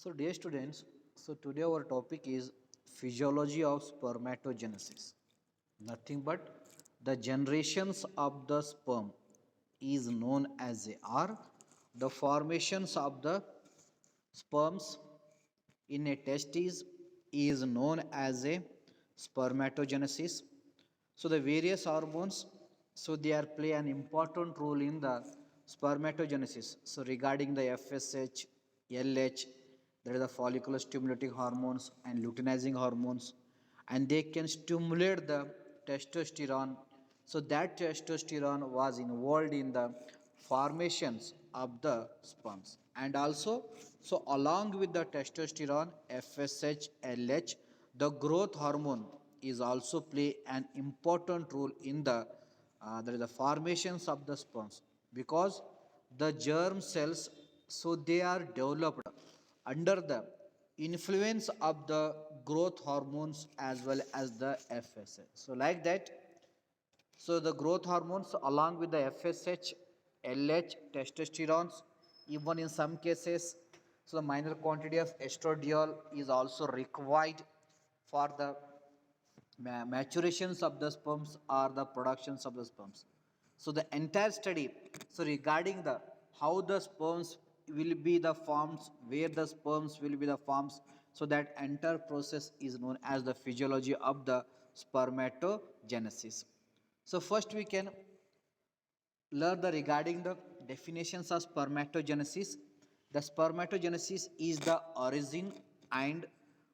So, dear students, so today our topic is physiology of spermatogenesis. Nothing but the generations of the sperm is known as they are. The formations of the sperms in a testis is known as a spermatogenesis. So the various hormones, so they are play an important role in the spermatogenesis. So regarding the FSH, LH, there is the follicular stimulating hormones and luteinizing hormones, and they can stimulate the testosterone. So that testosterone was involved in the formations of the sperms, and also so along with the testosterone, FSH, LH, the growth hormone is also play an important role in the formations of the sperms, because the germ cells, so they are developed under the influence of the growth hormones as well as the FSH. So like that, so the growth hormones along with the FSH, LH, testosterones, even in some cases, so the minor quantity of estradiol is also required for the maturations of the sperms or the productions of the sperms. So the entire study, so regarding the how the sperms will be the forms, where the sperms will be the forms, so that entire process is known as the physiology of the spermatogenesis. So first we can learn the regarding the definitions of spermatogenesis. The spermatogenesis is the origin and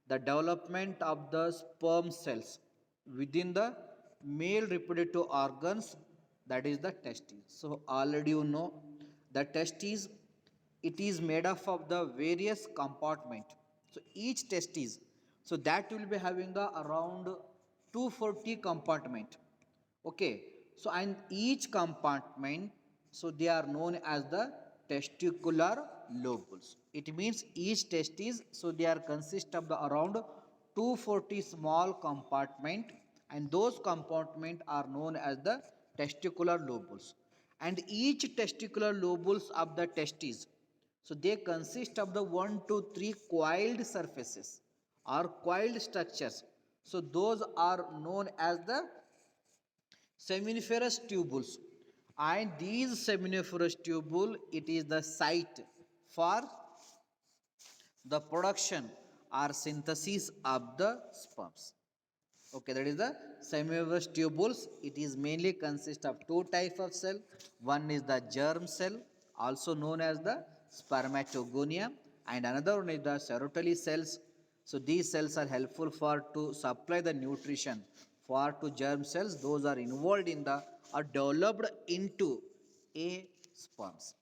the development of the sperm cells within the male reproductive organs, that is the testes. So already you know the testes, it is made up of the various compartment. So each testes, so that will be having the around 240 compartment. Okay, so and each compartment, so they are known as the testicular lobules. It means each testis, so they are consist of the around 240 small compartment, and those compartment are known as the testicular lobules. And each testicular lobules of the testis, so they consist of the 1 to 3 coiled surfaces or coiled structures. So those are known as the seminiferous tubules, and these seminiferous tubule, it is the site for the production or synthesis of the sperms. Okay, that is the seminiferous tubules. It is mainly consist of two types of cell. One is the germ cell, also known as the spermatogonia, and another one is the serotely cells. So these cells are helpful for to supply the nutrition for to germ cells. Those are involved in the are developed into a sperms.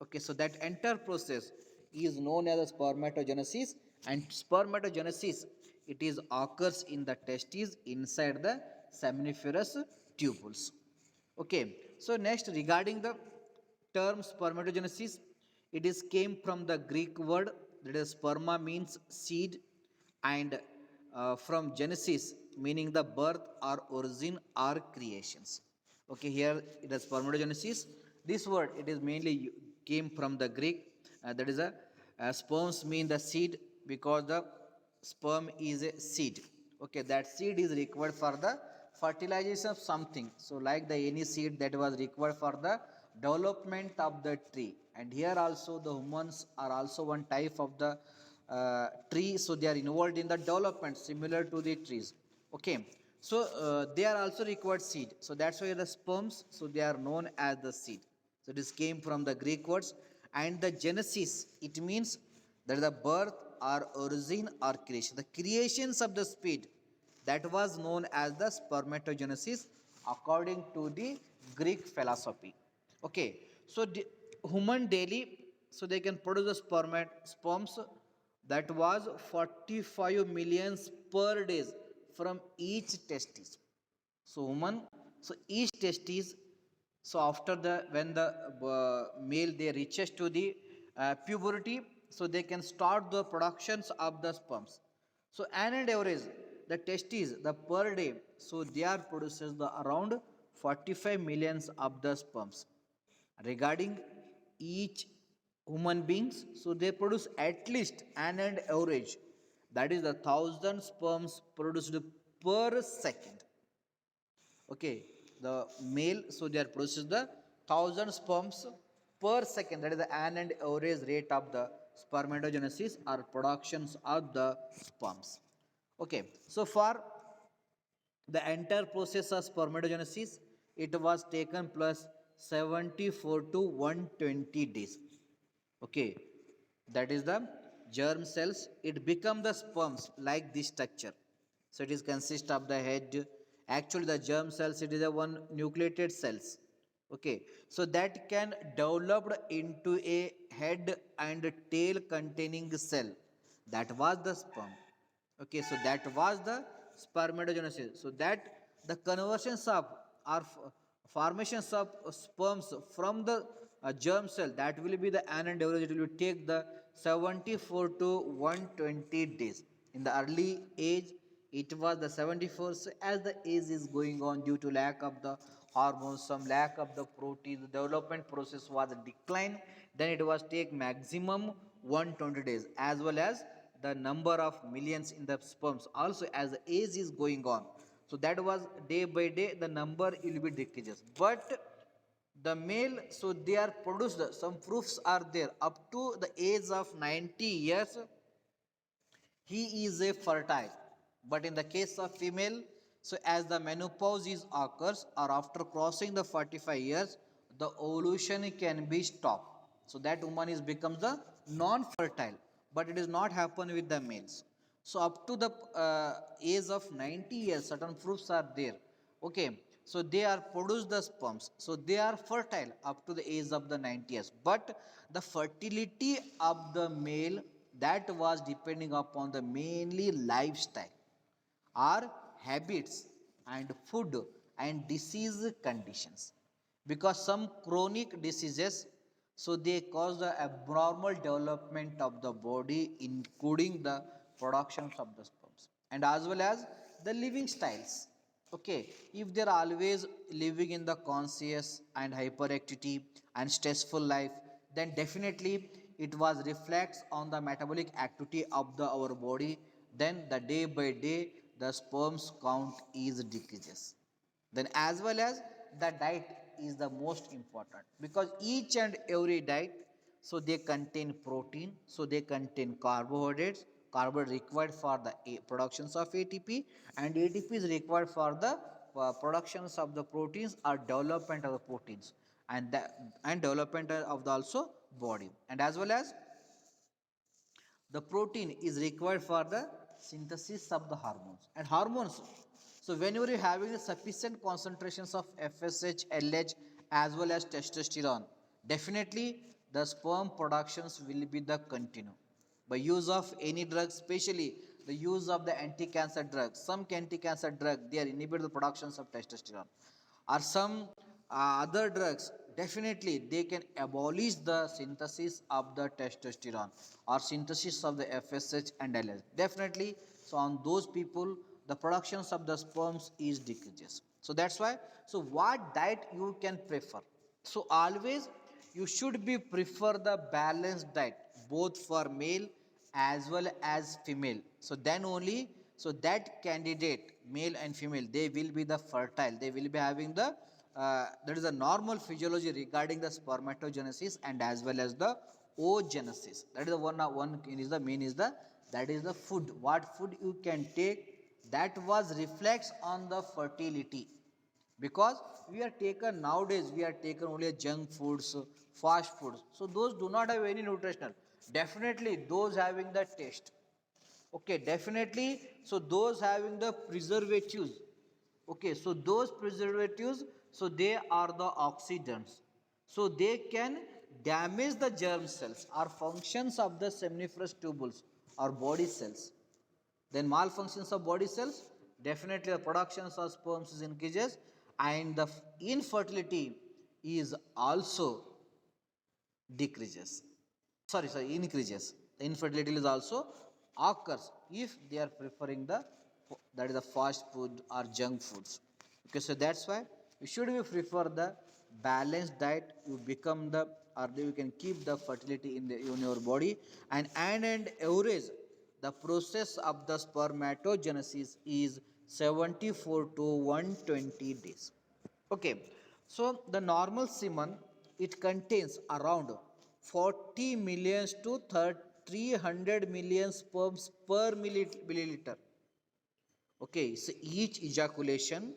Okay, so that entire process is known as spermatogenesis, and spermatogenesis, it is occurs in the testes inside the seminiferous tubules. Okay, so next regarding the term spermatogenesis, it is came from the Greek word, that is sperma means seed, and from genesis meaning the birth or origin or creations. Okay, here it is spermatogenesis. This word, it is mainly came from the Greek, that is a sperms mean the seed, because the sperm is a seed. Okay, that seed is required for the fertilization of something. So like the any seed that was required for the development of the tree, and here also the humans are also one type of the tree, so they are involved in the development similar to the trees. Okay, so they are also required seed, so that's why the sperms, so they are known as the seed. So this came from the Greek words. And the genesis, it means that the birth or origin or creation, the creations of the speed, that was known as the spermatogenesis according to the Greek philosophy. Okay, so the human daily, so they can produce the sperms, that was 45 millions per day from each testis. So human, so each testis, so after the when the male they reaches to the puberty, so they can start the productions of the sperms. So an and average, the testes, the per day, so they are produces the around 45 millions of the sperms. Regarding each human beings, so they produce at least an average, that is the 1,000 sperms produced per second. Okay, the male, so they are producing the 1,000 sperms per second, that is the an average rate of the spermatogenesis or productions of the sperms. Okay, so for the entire process of spermatogenesis, it was taken plus 74 to 120 days. Okay, that is the germ cells, it become the sperms like this structure. So it is consist of the head, actually the germ cells, it is a one nucleated cells. Okay, so that can developed into a head and tail containing cell, that was the sperm. Okay, so that was the spermatogenesis, so that the conversions of or formations of sperms from the germ cell, that will be the an average, it will take the 74 to 120 days. In the early age it was the 74, so as the age is going on, due to lack of the hormones, some lack of the protein, the development process was decline, then it was take maximum 120 days, as well as the number of millions in the sperms also, as the age is going on, so that was day by day the number will be decreases. But the male, so they are produced, some proofs are there, up to the age of 90 years he is a fertile. But in the case of female, so as the menopause is occurs or after crossing the 45 years, the ovulation can be stopped, so that woman is becomes the non fertile, but it is not happen with the males. So up to the age of 90 years certain proofs are there. Okay, so they are produce the sperms, so they are fertile up to the age of the 90 years, but the fertility of the male, that was depending upon the mainly lifestyle, our habits and food and disease conditions, because some chronic diseases, so they cause the abnormal development of the body, including the productions of the sperms, and as well as the living styles. Okay, if they're always living in the conscious and hyperactivity and stressful life, then definitely it was reflects on the metabolic activity of the our body, then the day by day the sperms count is decreases. Then as well as the diet is the most important, because each and every diet, so they contain protein, so they contain carbohydrates, carbohydrate required for the productions of ATP, and ATP is required for the productions of the proteins or development of the proteins, and and development of the also body, and as well as the protein is required for the synthesis of the hormones and hormones. So whenever you having the sufficient concentrations of FSH, LH as well as testosterone, definitely the sperm productions will be the continue. By use of any drug, especially the use of the anti-cancer drugs, some anti-cancer drug they are inhibit the productions of testosterone, or some other drugs, definitely they can abolish the synthesis of the testosterone or synthesis of the FSH and LH, definitely. So on those people the productions of the sperms is decreases. So that's why, so what diet you can prefer, so always you should be prefer the balanced diet both for male as well as female, so then only, so that candidate male and female they will be the fertile, they will be having the that is a normal physiology regarding the spermatogenesis and as well as the oogenesis. That is the one is the main is the, that is the food, what food you can take, that was reflects on the fertility, because we are taken nowadays, we are taken only junk foods, fast foods, so those do not have any nutritional, definitely those having the taste. Okay, definitely, so those having the preservatives, okay, so those preservatives, so they are the oxidants, so they can damage the germ cells or functions of the seminiferous tubules or body cells. Then malfunctions of body cells, definitely the productions of sperms is increases, and the infertility is also decreases, sorry increases, the infertility is also occurs if they are preferring the, that is the fast food or junk foods. Okay, so that's why you should be prefer the balanced diet, you become the or you can keep the fertility in your body, and average the process of the spermatogenesis is 74 to 120 days. Okay, so the normal semen, it contains around 40 millions to 300 million sperms per milliliter. Okay, so each ejaculation,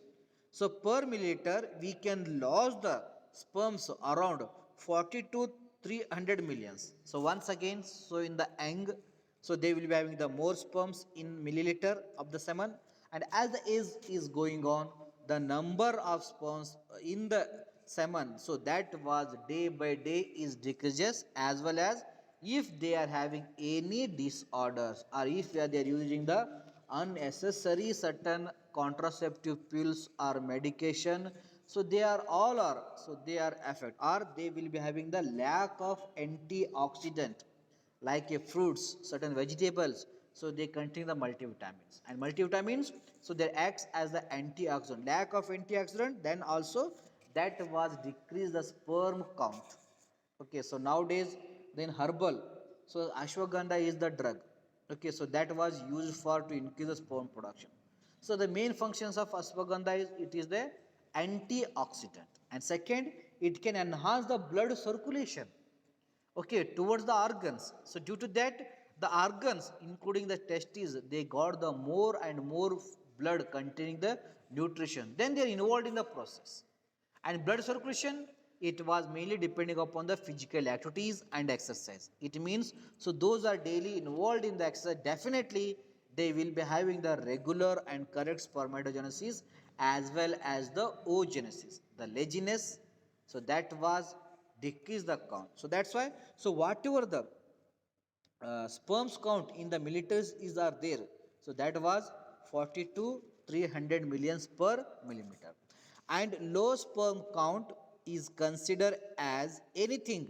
so per milliliter we can lose the sperms around 40 to 300 millions. So once again, so in the young, so they will be having the more sperms in milliliter of the semen, and as the age is going on, the number of sperms in the semen, so that was day by day is decreases, as well as if they are having any disorders, or if they are using the unnecessary certain contraceptive pills or medication, so they are all are, so they are affected, or they will be having the lack of antioxidant like a fruits, certain vegetables, so they contain the multivitamins, and multivitamins, so they acts as the antioxidant. Lack of antioxidant, then also that was decrease the sperm count. Okay, so nowadays then herbal, so ashwagandha is the drug. Okay, so that was used for to increase the sperm production. So the main functions of ashwagandha is it is the antioxidant, and second, it can enhance the blood circulation, okay, towards the organs. So due to that, the organs including the testes, they got the more and more blood containing the nutrition, then they are involved in the process. And blood circulation, it was mainly depending upon the physical activities and exercise. It means, so those are daily involved in the exercise, definitely they will be having the regular and correct spermatogenesis, as well as the oogenesis, the laziness, so that was decrease the count. So that's why, so whatever the sperms count in the milliliters is are there, so that was 40 to 300 millions per millimeter. And low sperm count is considered as anything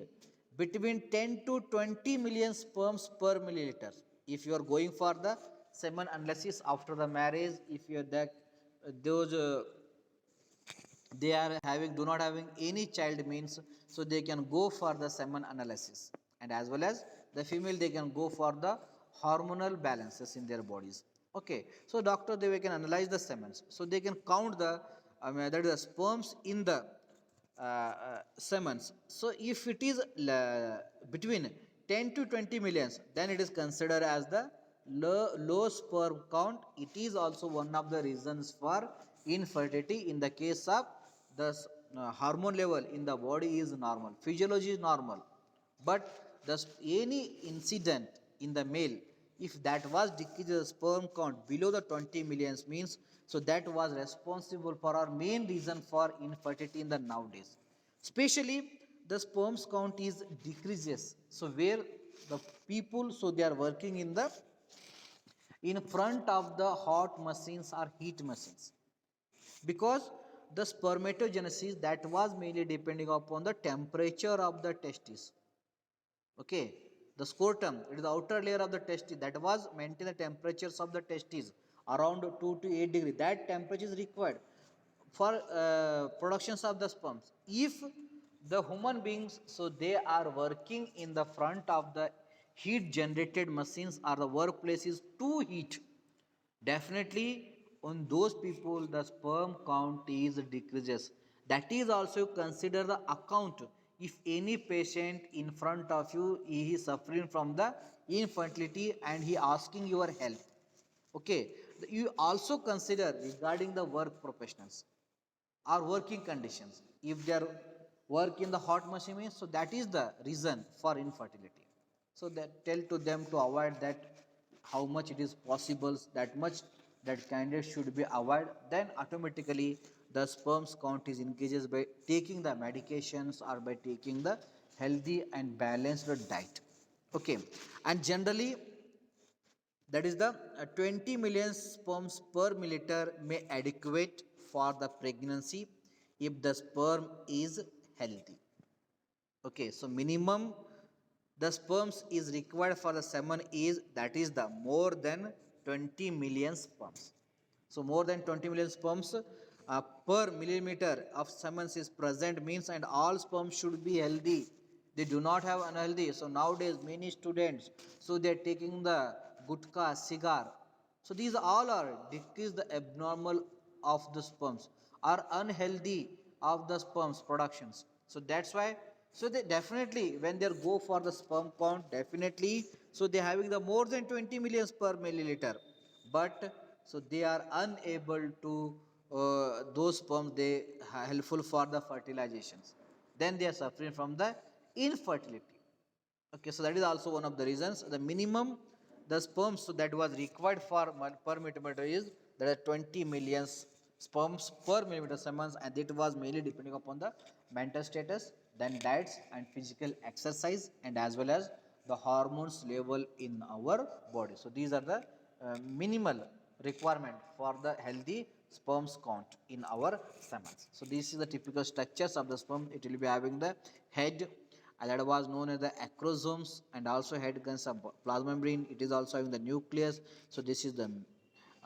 between 10 to 20 million sperms per milliliter. If you are going for the semen analysis after the marriage, if you are that those they are having do not having any child means, so they can go for the semen analysis, and as well as the female, they can go for the hormonal balances in their bodies. Okay, so doctor, they can analyze the semens, so they can count the that is the sperms in the semens. So if it is between 10 to 20 millions, then it is considered as the low sperm count. It is also one of the reasons for infertility. In the case of the hormone level in the body is normal, physiology is normal, but the any incident in the male, if that was decreased the sperm count below the 20 millions means, so that was responsible for our main reason for infertility in the nowadays. Especially the sperms count is decreases, so where the people, so they are working in front of the hot machines or heat machines, because the spermatogenesis, that was mainly depending upon the temperature of the testis. Okay, the scrotum, it is the outer layer of the testis, that was maintain the temperatures of the testis around 2 to 8 degree. That temperature is required for productions of the sperms. If the human beings, so they are working in the front of the heat generated machines, or the workplace is too heat, definitely on those people the sperm count is decreases. That is also consider the account. If any patient in front of you, he is suffering from the infertility and he asking your help, okay, you also consider regarding the work professionals or working conditions. If they are work in the hot machine means, so that is the reason for infertility. So that tell to them to avoid that, how much it is possible, that much that candidate should be avoid, then automatically the sperms count is increases by taking the medications or by taking the healthy and balanced diet. Okay, and generally that is the 20 million sperms per milliliter may adequate for the pregnancy if the sperm is healthy. Okay, so minimum the sperms is required for the semen is, that is the more than 20 million sperms. So more than 20 million sperms per millimeter of semen is present means, and all sperms should be healthy, They do not have unhealthy. So nowadays many students, so they are taking the gutka, cigar. So these all are decrease the abnormal of the sperms, are unhealthy of the sperms productions. So that's why, so they definitely when they go for the sperm count, definitely, so they having the more than 20 millions per milliliter, but so they are unable to those sperms they helpful for the fertilizations, then they are suffering from the infertility. Okay, so that is also one of the reasons. The minimum the sperms that was required for per millimeter is there are 20 million sperms per millimeter semen, and it was mainly depending upon the mental status, then diets and physical exercise, and as well as the hormones level in our body. So these are the minimal requirement for the healthy sperms count in our semen. So this is the typical structures of the sperm. It will be having the head, and that was known as the acrosomes, and also head contains a plasma membrane. It is also having the nucleus. So this is the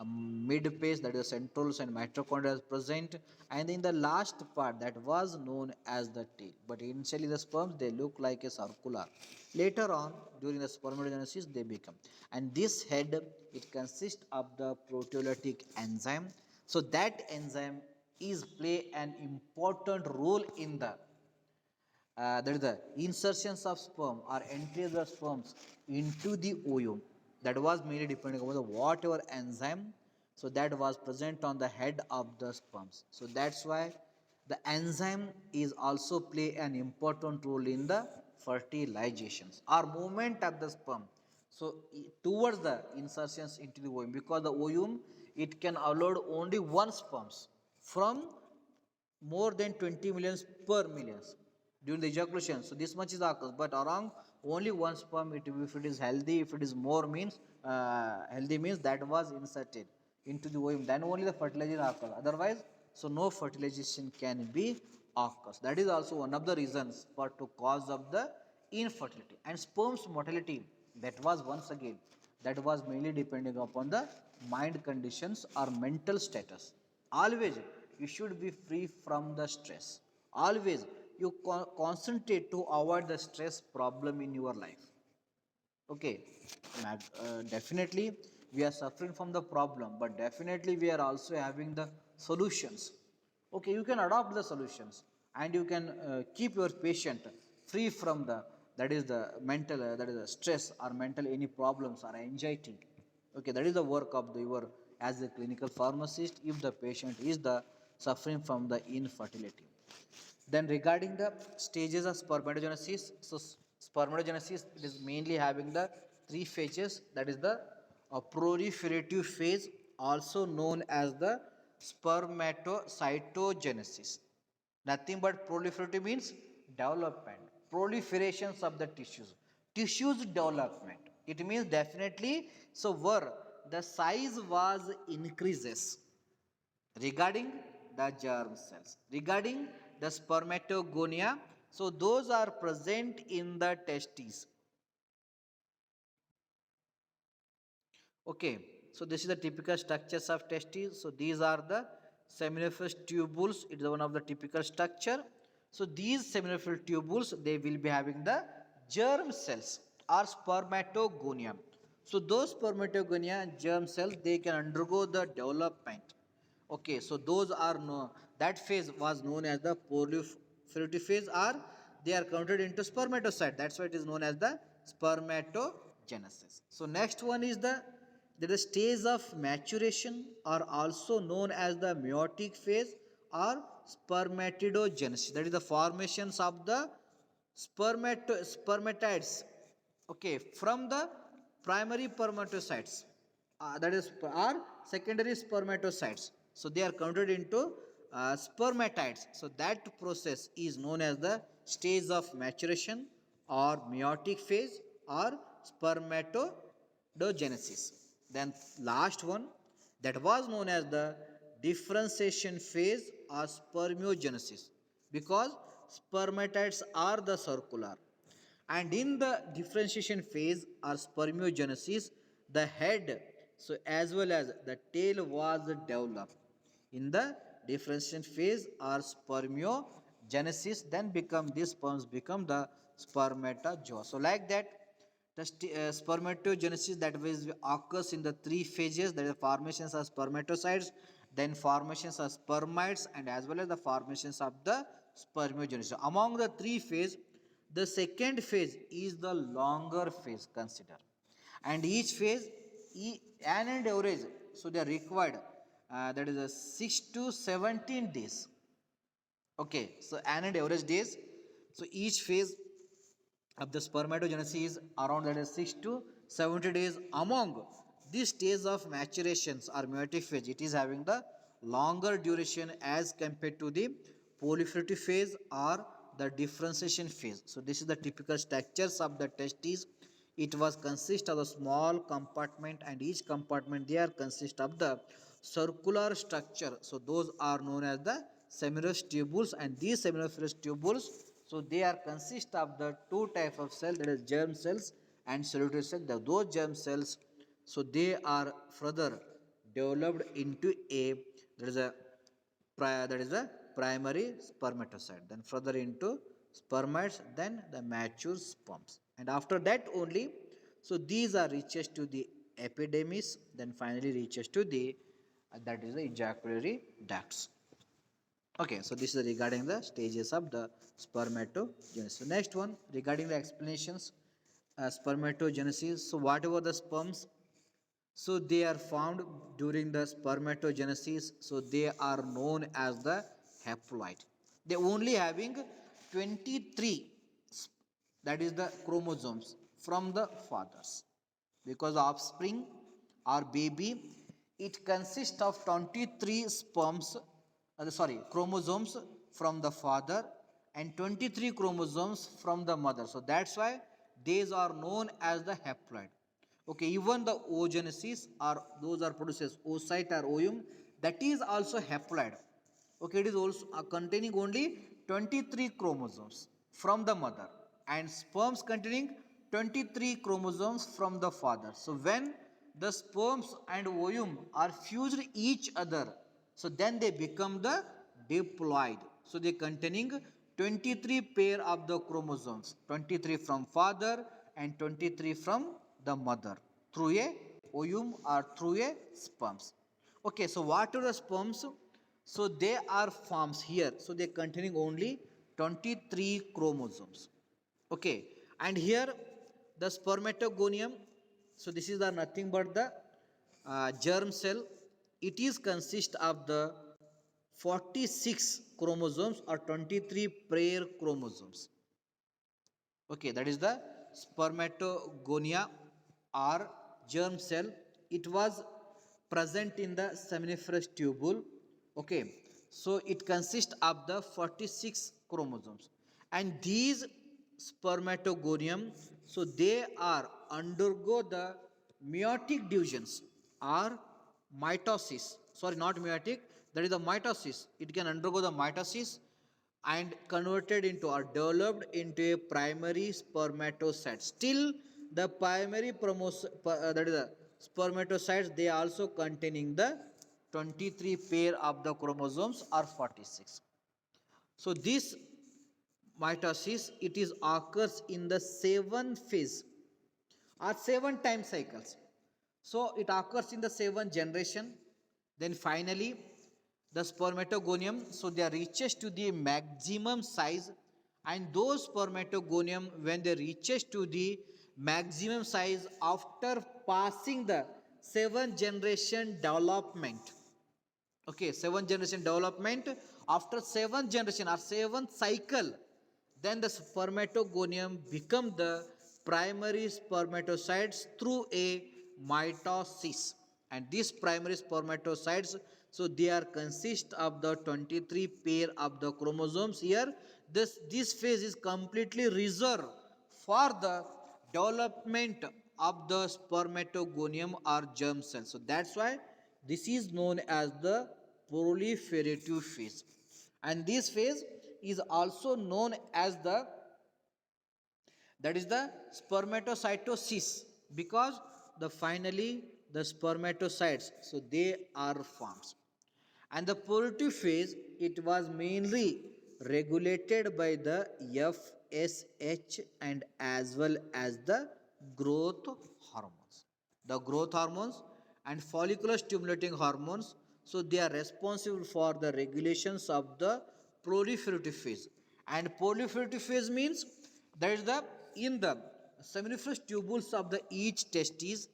mid phase, that is centrols and mitochondria is present, and in the last part that was known as the tail. But initially the sperms they look like a circular. Later on during the spermatogenesis they become, and this head it consists of the proteolytic enzyme. So that enzyme is play an important role in the that is the insertions of sperm or entry of the sperms into the ovum. That was mainly depending on the whatever enzyme so that was present on the head of the sperms. So that's why the enzyme is also play an important role in the fertilizations or movement of the sperm. So towards the insertions into the ovum, because the ovum it can allow only one sperms from more than 20 millions per millions during the ejaculation. So this much is occurs, but around only one sperm, if it is healthy, if it is more means healthy means that was inserted into the ovum, then only the fertilization occurs. Otherwise, so no fertilization can be occurs. That is also one of the reasons for to cause of the infertility. And sperm's mortality, that was once again that was mainly depending upon the mind conditions or mental status. Always you should be free from the stress. Always you concentrate to avoid the stress problem in your life. Okay, definitely we are suffering from the problem, but definitely we are also having the solutions. Okay, you can adopt the solutions, and you can keep your patient free from the that is the mental that is the stress or mental any problems or anxiety. Okay, that is the work of the your as a clinical pharmacist if the patient is the suffering from the infertility. Then regarding the stages of spermatogenesis, so spermatogenesis it is mainly having the three phases. That is the proliferative phase, also known as the spermatocytogenesis. Nothing but proliferative means development, proliferations of the tissues, tissues development. It means definitely so where the size was increases regarding the germ cells, regarding the spermatogonia, so those are present in the testes. Okay, so this is the typical structures of testes. So these are the seminiferous tubules. It is one of the typical structure. So these seminiferous tubules they will be having the germ cells or spermatogonia. So those spermatogonia and germ cells they can undergo the development. Okay, so those are no, that phase was known as the proliferative phase, or they are counted into spermatocyte. That's why it is known as the spermatogenesis. So next one is the stage of maturation, are also known as the meiotic phase or spermatidogenesis. That is the formations of the spermatides. Okay, from the primary spermatocytes, that is are secondary spermatocytes, so they are counted into spermatides. So that process is known as the stage of maturation or meiotic phase or spermatogenesis. Then last one that was known as the differentiation phase or spermiogenesis, because spermatides are the circular, and in the differentiation phase or spermiogenesis the head so as well as the tail was developed. In the differentiation phase or spermiogenesis then become these sperms become the spermatozoa. So like that, the spermatogenesis that occurs in the three phases, that is formations of spermatocytes, then formations of spermites, and as well as the formations of the spermiogenesis. Among the three phases, the second phase is the longer phase considered, and each phase an and average, so they are required, that is a 6 to 17 days. Okay, so an and average days. So each phase of the spermatogenesis is around, that is 6 to 70 days. Among this stage of maturations or meiotic phase, it is having the longer duration as compared to the proliferative phase or the differentiation phase. So this is the typical structures of the testes. It was consist of a small compartment, and each compartment there consist of the circular structure. So those are known as the seminiferous tubules, and these seminiferous tubules, so they are consist of the two types of cells, that is germ cells and cellulose cells. Those germ cells, so they are further developed into a, that is a primary spermatocyte, then further into spermites, then the mature sperms, and after that only, so these are reaches to the epidermis, then finally reaches to the that is the ejaculatory ducts. Okay, so this is regarding the stages of the spermatogenesis. So next one, regarding the explanations, spermatogenesis. So whatever the sperms, so they are found during the spermatogenesis, so they are known as the haploid. They only having 23, that is the chromosomes from the fathers, because offspring or baby, it consists of 23 sperms, chromosomes from the father, and 23 chromosomes from the mother. So that's why these are known as the haploid. Okay, even the oogenesis, or those are produced as oocyte or ovum, that is also haploid. Okay, it is also containing only 23 chromosomes from the mother, and sperms containing 23 chromosomes from the father. So when the sperms and ovum are fused each other, so then they become the diploid. So they containing 23 pair of the chromosomes, 23 from father and 23 from the mother, through a ovum or through a sperms. Okay, so what are the sperms? So they are forms here. So they containing only 23 chromosomes. Okay, and here the spermatogonium. So this is the nothing but the germ cell. It is consist of the 46 chromosomes or 23 pair chromosomes. Okay, that is the spermatogonia or germ cell. It was present in the seminiferous tubule. Okay, so it consists of the 46 chromosomes, and these spermatogonium, so they are undergo the meiotic divisions or mitosis. Sorry, not meiotic, that is the mitosis. It can undergo the mitosis and converted into or developed into a primary spermatocyte. Still, the primary that is the spermatocytes, they also containing the 23 pair of the chromosomes or 46. So this mitosis, it is occurs in the 7 phase or 7 time cycles. So it occurs in the 7th generation. Then finally, the spermatogonium, so they reaches to the maximum size, and those spermatogonium, when they reaches to the maximum size after passing the 7th generation development. Okay, 7th generation development, after 7th generation or 7th cycle, then the spermatogonium become the primary spermatocytes through a mitosis. And these primary spermatocytes, so they are consist of the 23 pair of the chromosomes here. This phase is completely reserved for the development of the spermatogonium or germ cell. So that's why this is known as the proliferative phase. And this phase is also known as the, that is the spermatocytosis, because the finally the spermatocytes, so they are formed. And the proliferative phase, it was mainly regulated by the FSH and as well as the growth hormones. The growth hormones and follicular stimulating hormones, so they are responsible for the regulations of the proliferative phase. And proliferative phase means that is the in the seminiferous tubules of the each testis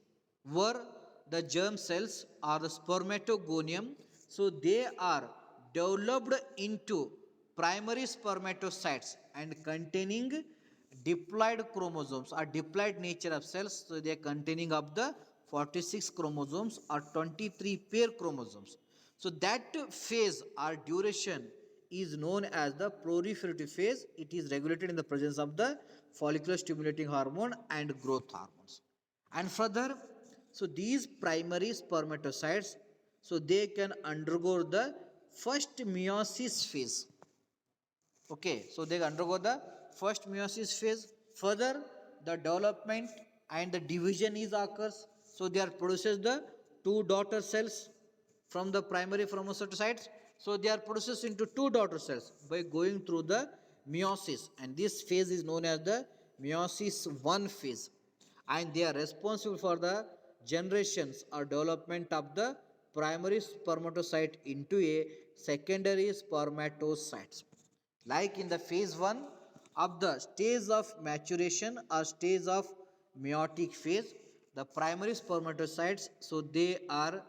were the germ cells or the spermatogonium, so they are developed into primary spermatocytes and containing diploid chromosomes or diploid nature of cells, so they are containing of the 46 chromosomes or 23 pair chromosomes. So that phase or duration is known as the proliferative phase. It is regulated in the presence of the follicular stimulating hormone and growth hormones. And further, so these primary spermatocytes, so they can undergo the first meiosis phase. Okay, so they undergo the first meiosis phase. Further, the development and the division is occurs. So they are produces the two daughter cells from the primary chromocytes. So they are processed into two daughter cells by going through the meiosis, and this phase is known as the meiosis 1 phase, and they are responsible for the generations or development of the primary spermatocyte into a secondary spermatocytes. Like in the phase 1 of the stage of maturation or stage of meiotic phase, the primary spermatocytes, so they are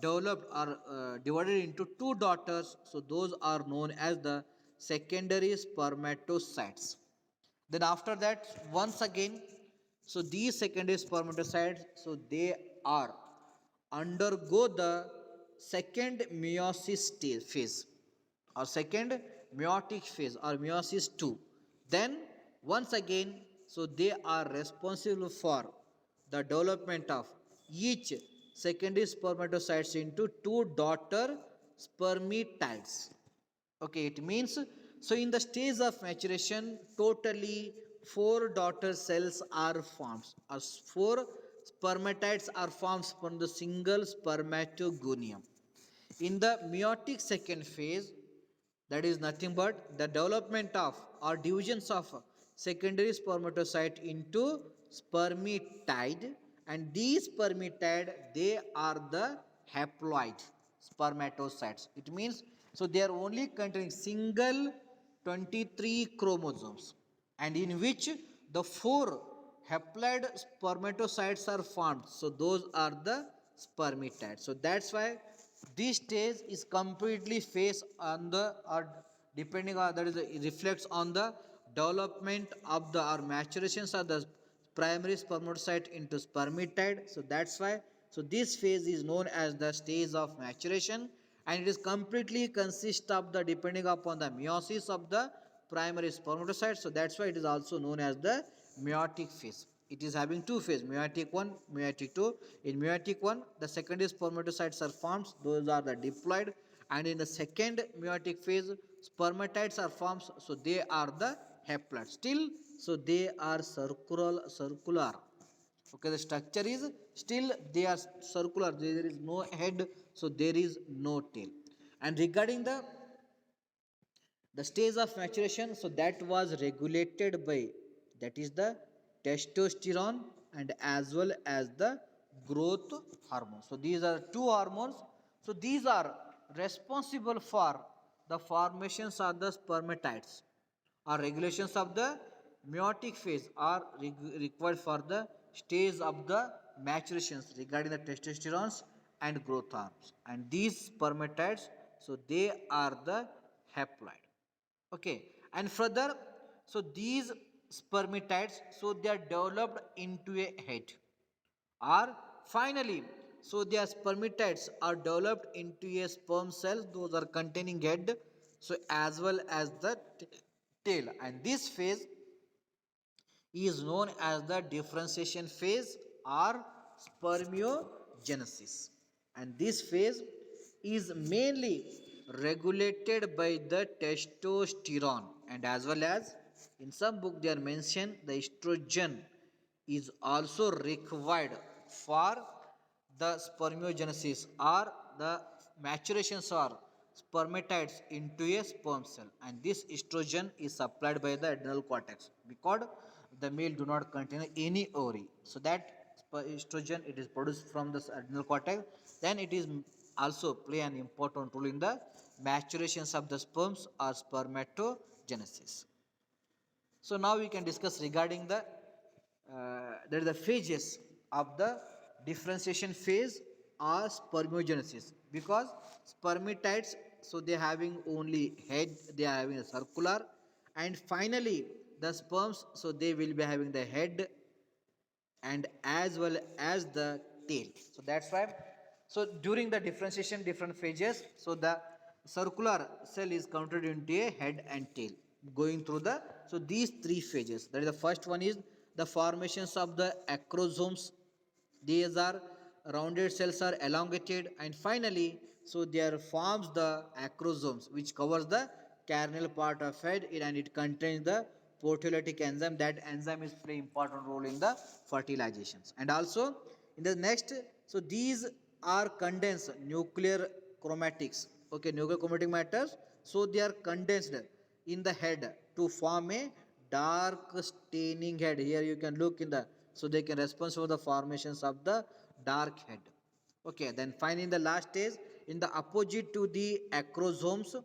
developed or divided into two daughters, so those are known as the secondary spermatocytes. Then after that, once again, so these secondary spermatocytes, so they are undergo the second meiosis phase or second meiotic phase or meiosis 2. Then once again, so they are responsible for the development of each secondary spermatocytes into two daughter spermatids. Okay, it means, so in the stage of maturation, totally four daughter cells are formed, or four spermatids are formed from the single spermatogonium. In the meiotic second phase, that is nothing but the development of or divisions of secondary spermatocyte into spermatid, and these spermatid, they are the haploid spermatocytes. It means, so they are only containing single 23 chromosomes, and in which the four haploid spermatocytes are formed, so those are the spermatids. So that's why this stage is completely phased on the or depending on, that is it reflects on the development of the or maturations of the primary spermatocyte into spermatid. So that's why, so this phase is known as the stage of maturation, and it is completely consist of the depending upon the meiosis of the primary spermatocyte. So that's why it is also known as the meiotic phase. It is having two phases, meiotic 1, meiotic 2. In meiotic 1, the secondary spermatocytes are formed, those are the diploid, and in the second meiotic phase, spermatids are formed, so they are the haploid. Still, so they are circular. Okay, the structure is still they are circular, there is no head, so there is no tail. And regarding the stage of maturation, so that was regulated by, that is the testosterone and as well as the growth hormone. So these are two hormones, so these are responsible for the formations of the spermatides or regulations of the meiotic phase are required for the stage of the maturations regarding the testosterone and growth hormones, and these spermatides, so they are the haploid. Okay, and further, so these spermatides, so they are developed into a head, or finally, so their spermatides are developed into a sperm cells, those are containing head, so as well as the tail, and this phase is known as the differentiation phase or spermiogenesis, and this phase is mainly regulated by the testosterone, and as well as in some book they are mentioned the estrogen is also required for the spermiogenesis or the maturations or spermatides into a sperm cell, and this estrogen is supplied by the adrenal cortex because the male do not contain any ovary. So that estrogen it is produced from the adrenal cortex, then it is also play an important role in the maturations of the sperms or spermatogenesis. So now we can discuss regarding the there is the phases of the differentiation phase or spermiogenesis, because spermatides, so they are having only head, they are having a circular, and finally the sperms, so they will be having the head and as well as the tail. So that's why, so during the differentiation different phases, so the circular cell is counted into a head and tail going through the, so these three phases, that is the first one is the formations of the acrosomes. These are rounded cells are elongated, and finally so there forms the acrosomes which covers the carnal part of head, and it contains the proteolytic enzyme. That enzyme is play important role in the fertilizations. And also in the next, so these are condensed nuclear chromatics, okay, nuclear chromatic matters, so they are condensed in the head to form a dark staining head. Here you can look in the, so they can respond for the formations of the dark head. Okay, then finally in the last stage, in the opposite to the acrosomes,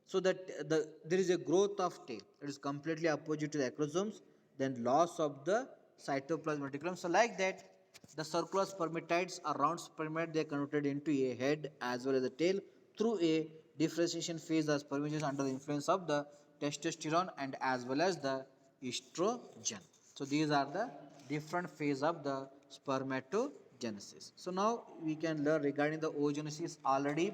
so that there is a growth of tail. It is completely opposite to the acrosomes. Then loss of the cytoplasmic reticulum. So like that, the circular spermatides or round spermatids, they are converted into a head as well as a tail through a differentiation phase of spermatogenesis under the influence of the testosterone and as well as the estrogen. So these are the different phase of the spermatogenesis. So now we can learn regarding the oogenesis. Already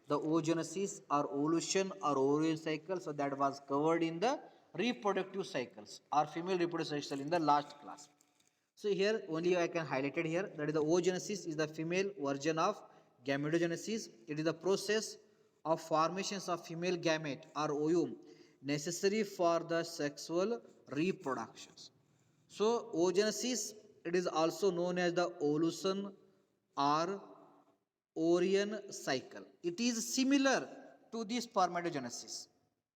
the oogenesis or evolution or ovarian cycle, so that was covered in the reproductive cycles or female reproductive cycle in the last class. So here only I can highlight it here, that is the oogenesis is the female version of gametogenesis. It is the process of formations of female gamete or ovum necessary for the sexual reproductions. So oogenesis, it is also known as the evolution or Orion cycle. It is similar to the spermatogenesis.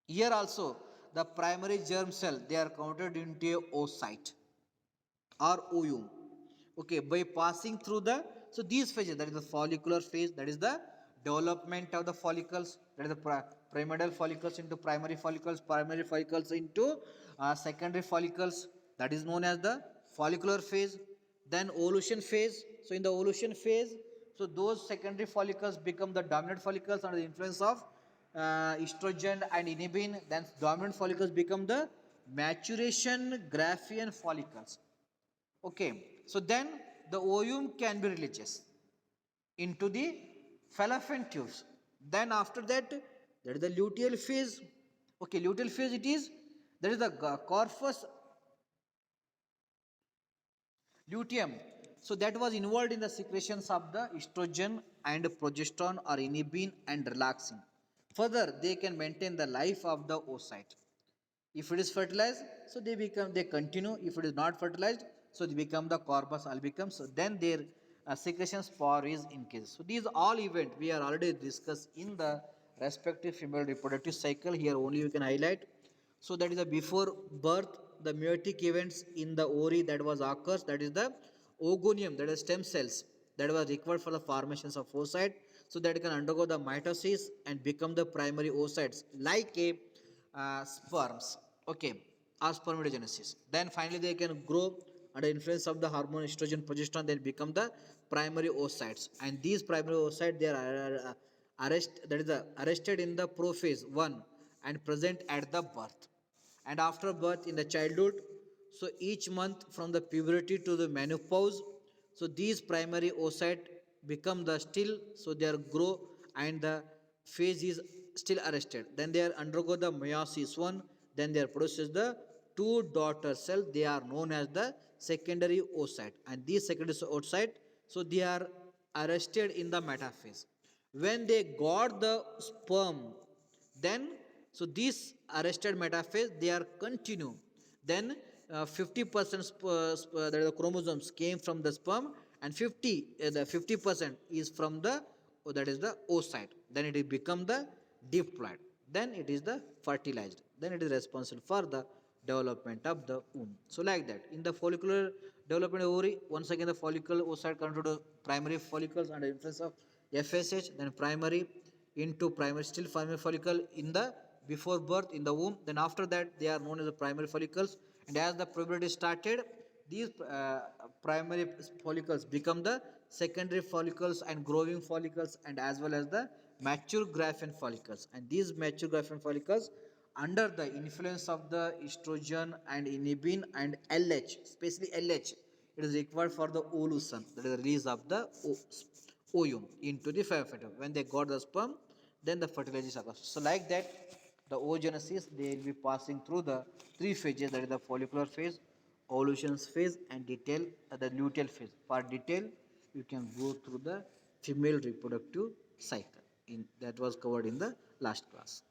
Here also the primary germ cell, they are counted into a oocyte or ovum. Okay, by passing through the, so these phases, that is the follicular phase, that is the development of the follicles, that is the pyramidal follicles into primary follicles into secondary follicles, that is known as the follicular phase. Then evolution phase, so in the evolution phase, so those secondary follicles become the dominant follicles under the influence of estrogen and inhibin. Then dominant follicles become the maturation Graafian follicles. Okay, so then the ovum can be released into the fallopian tubes. Then after that, there is the luteal phase. Okay, luteal phase it is, there is the corpus luteum. So that was involved in the secretions of the estrogen and progesterone or inhibin and relaxin. Further, they can maintain the life of the oocyte. If it is fertilized, so they continue. If it is not fertilized, so they become the corpus albicum. So then their secretions power is increased. So these all event we are already discussed in the respective female reproductive cycle. Here only you can highlight. So that is the before birth, the meiotic events in the ovary that was occurs. That is the ogonium, that is stem cells that was required for the formations of oocyte. So that it can undergo the mitosis and become the primary oocytes like a sperms. Okay, or spermatogenesis. Then finally they can grow under influence of the hormone estrogen progesterone, then become the primary oocytes. And these primary oocytes, they are that is the arrested in the prophase 1 and present at the birth. And after birth in the childhood, so each month from the puberty to the menopause, so these primary oocyte become the still, so they are grow and the phase is still arrested. Then they are undergo the meiosis 1, then they are produces the two daughter cell, they are known as the secondary oocyte. And these secondary oocyte, so they are arrested in the metaphase. When they got the sperm, then so this arrested metaphase, they are continue. Then 50% that is the chromosomes came from the sperm, and the 50% is from the, that is the oocyte. Then it will become the diploid. Then it is the fertilized. Then it is responsible for the development of the womb. So like that, in the follicular development of ovary, once again the follicle oocyte control the primary follicles under influence of FSH, then primary into primary, still primary follicle in the before birth in the womb. Then after that they are known as the primary follicles, and as the puberty started, these primary follicles become the secondary follicles and growing follicles, and as well as the mature Graafian follicles. And these mature Graafian follicles, under the influence of the estrogen and inhibin and LH, especially LH, it is required for the ovulation, that is the release of the ovum into the fetal. When they got the sperm, then the fertilization occurs. So like that, the oogenesis, they will be passing through the three phases, that is the follicular phase, ovulation phase, and the luteal phase. For detail, you can go through the female reproductive cycle. That was covered in the last class.